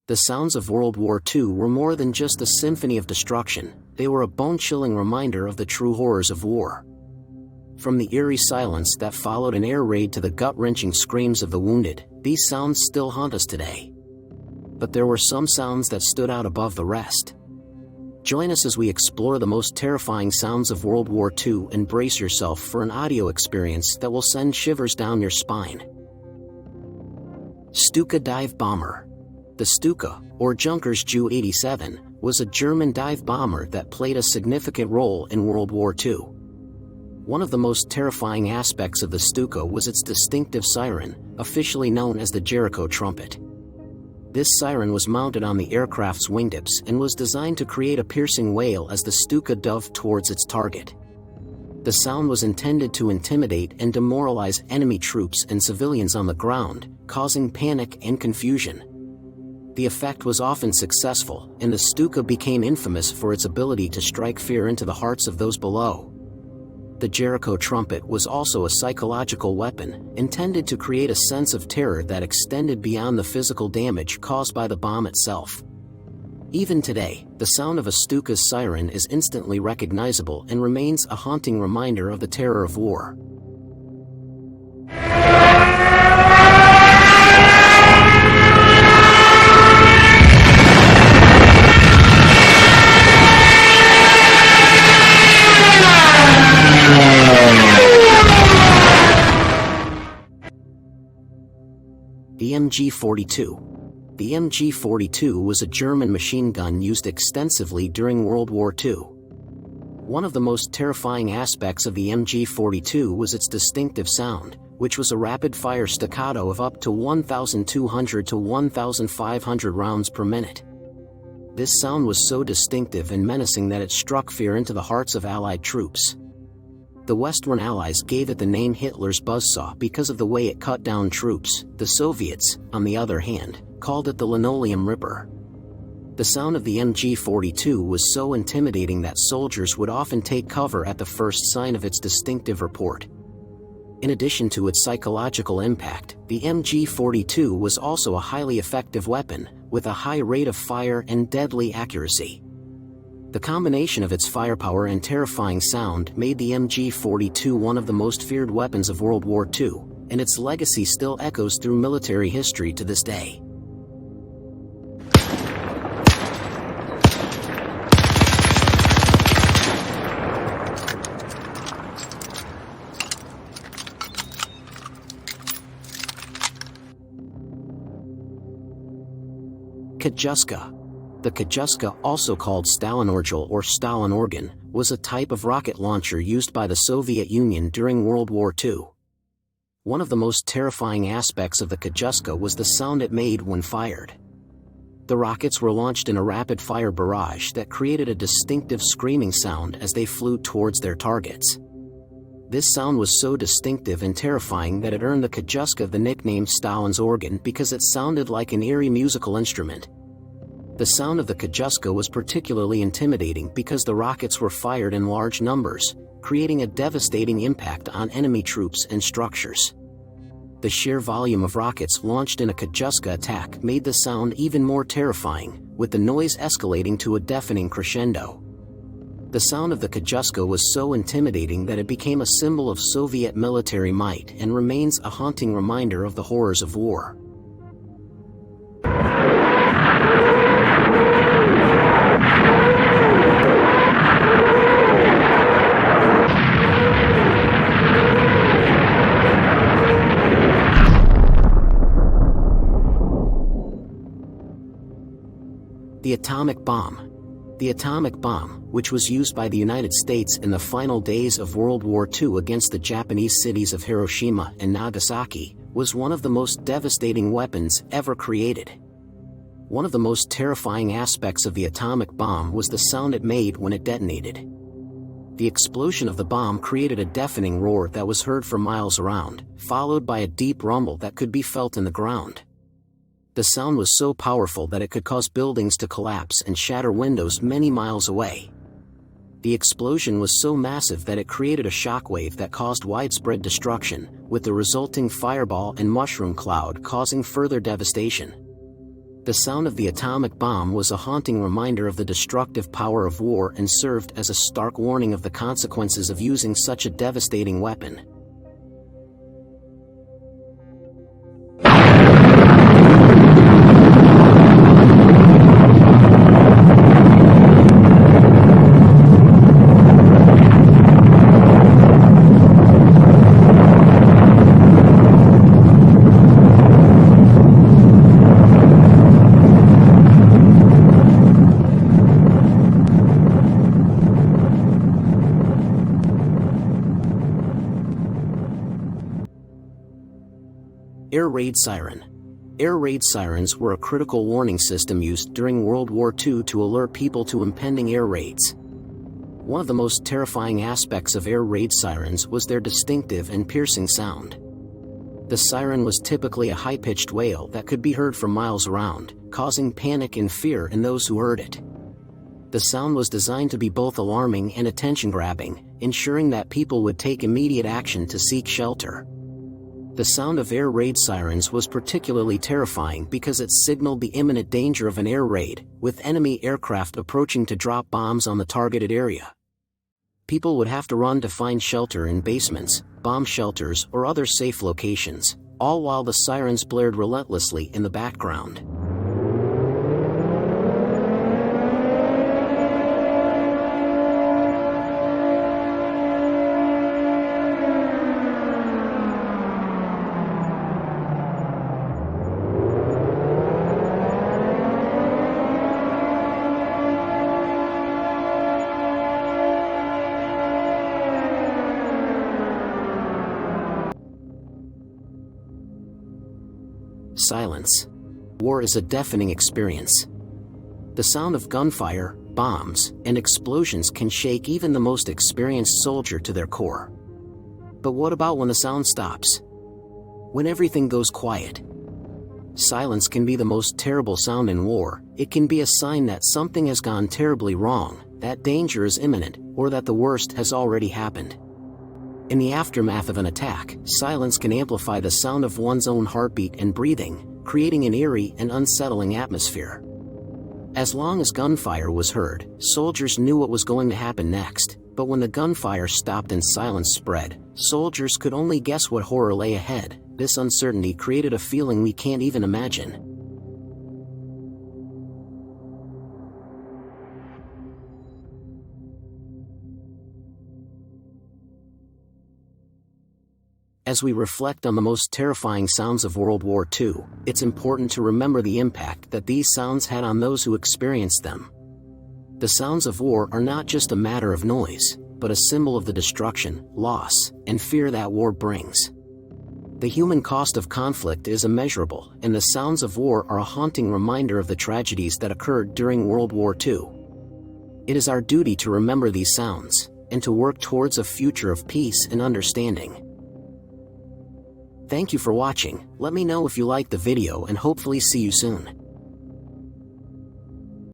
The sounds of World War II were more than just a symphony of destruction, they were a bone-chilling reminder of the true horrors of war. From the eerie silence that followed an air raid to the gut-wrenching screams of the wounded, these sounds still haunt us today. But there were some sounds that stood out above the rest. Join us as we explore the most terrifying sounds of World War II and brace yourself for an audio experience that will send shivers down your spine. Stuka dive bomber. The Stuka, or Junkers Ju-87, was a German dive bomber that played a significant role in World War II. One of the most terrifying aspects of the Stuka was its distinctive siren, officially known as the Jericho trumpet. This siren was mounted on the aircraft's wingtips and was designed to create a piercing wail as the Stuka dove towards its target. The sound was intended to intimidate and demoralize enemy troops and civilians on the ground, causing panic and confusion. The effect was often successful, and the Stuka became infamous for its ability to strike fear into the hearts of those below. The Jericho trumpet was also a psychological weapon, intended to create a sense of terror that extended beyond the physical damage caused by the bomb itself. Even today, the sound of a Stuka's siren is instantly recognizable and remains a haunting reminder of the terror of war. The MG-42. The MG-42 was a German machine gun used extensively during World War II. One of the most terrifying aspects of the MG-42 was its distinctive sound, which was a rapid-fire staccato of up to 1,200 to 1,500 rounds per minute. This sound was so distinctive and menacing that it struck fear into the hearts of Allied troops. The Western Allies gave it the name Hitler's buzzsaw because of the way it cut down troops. The Soviets, on the other hand, called it the linoleum ripper. The sound of the MG-42 was so intimidating that soldiers would often take cover at the first sign of its distinctive report. In addition to its psychological impact, the MG-42 was also a highly effective weapon, with a high rate of fire and deadly accuracy. The combination of its firepower and terrifying sound made the MG-42 one of the most feared weapons of World War II, and its legacy still echoes through military history to this day. Katjuscha. The Katjuscha, also called Stalinorgel or Stalin organ, was a type of rocket launcher used by the Soviet Union during World War II. One of the most terrifying aspects of the Katjuscha was the sound it made when fired. The rockets were launched in a rapid-fire barrage that created a distinctive screaming sound as they flew towards their targets. This sound was so distinctive and terrifying that it earned the Katjuscha the nickname Stalin's organ because it sounded like an eerie musical instrument. The sound of the Katjuscha was particularly intimidating because the rockets were fired in large numbers, creating a devastating impact on enemy troops and structures. The sheer volume of rockets launched in a Katjuscha attack made the sound even more terrifying, with the noise escalating to a deafening crescendo. The sound of the Katjuscha was so intimidating that it became a symbol of Soviet military might and remains a haunting reminder of the horrors of war. The atomic bomb. The atomic bomb, which was used by the United States in the final days of World War II against the Japanese cities of Hiroshima and Nagasaki, was one of the most devastating weapons ever created. One of the most terrifying aspects of the atomic bomb was the sound it made when it detonated. The explosion of the bomb created a deafening roar that was heard for miles around, followed by a deep rumble that could be felt in the ground. The sound was so powerful that it could cause buildings to collapse and shatter windows many miles away. The explosion was so massive that it created a shockwave that caused widespread destruction, with the resulting fireball and mushroom cloud causing further devastation. The sound of the atomic bomb was a haunting reminder of the destructive power of war and served as a stark warning of the consequences of using such a devastating weapon. Air raid siren. Air raid sirens were a critical warning system used during World War II to alert people to impending air raids. One of the most terrifying aspects of air raid sirens was their distinctive and piercing sound. The siren was typically a high-pitched wail that could be heard for miles around, causing panic and fear in those who heard it. The sound was designed to be both alarming and attention-grabbing, ensuring that people would take immediate action to seek shelter. The sound of air raid sirens was particularly terrifying because it signaled the imminent danger of an air raid, with enemy aircraft approaching to drop bombs on the targeted area. People would have to run to find shelter in basements, bomb shelters, or other safe locations, all while the sirens blared relentlessly in the background. Silence. War is a deafening experience. The sound of gunfire, bombs, and explosions can shake even the most experienced soldier to their core. But what about when the sound stops? When everything goes quiet? Silence can be the most terrible sound in war. It can be a sign that something has gone terribly wrong, that danger is imminent, or that the worst has already happened. In the aftermath of an attack, silence can amplify the sound of one's own heartbeat and breathing, creating an eerie and unsettling atmosphere. As long as gunfire was heard, soldiers knew what was going to happen next, but when the gunfire stopped and silence spread, soldiers could only guess what horror lay ahead. This uncertainty created a feeling we can't even imagine. As we reflect on the most terrifying sounds of World War II, it's important to remember the impact that these sounds had on those who experienced them. The sounds of war are not just a matter of noise, but a symbol of the destruction, loss, and fear that war brings. The human cost of conflict is immeasurable, and the sounds of war are a haunting reminder of the tragedies that occurred during World War II. It is our duty to remember these sounds, and to work towards a future of peace and understanding. Thank you for watching. Let me know if you liked the video and hopefully see you soon.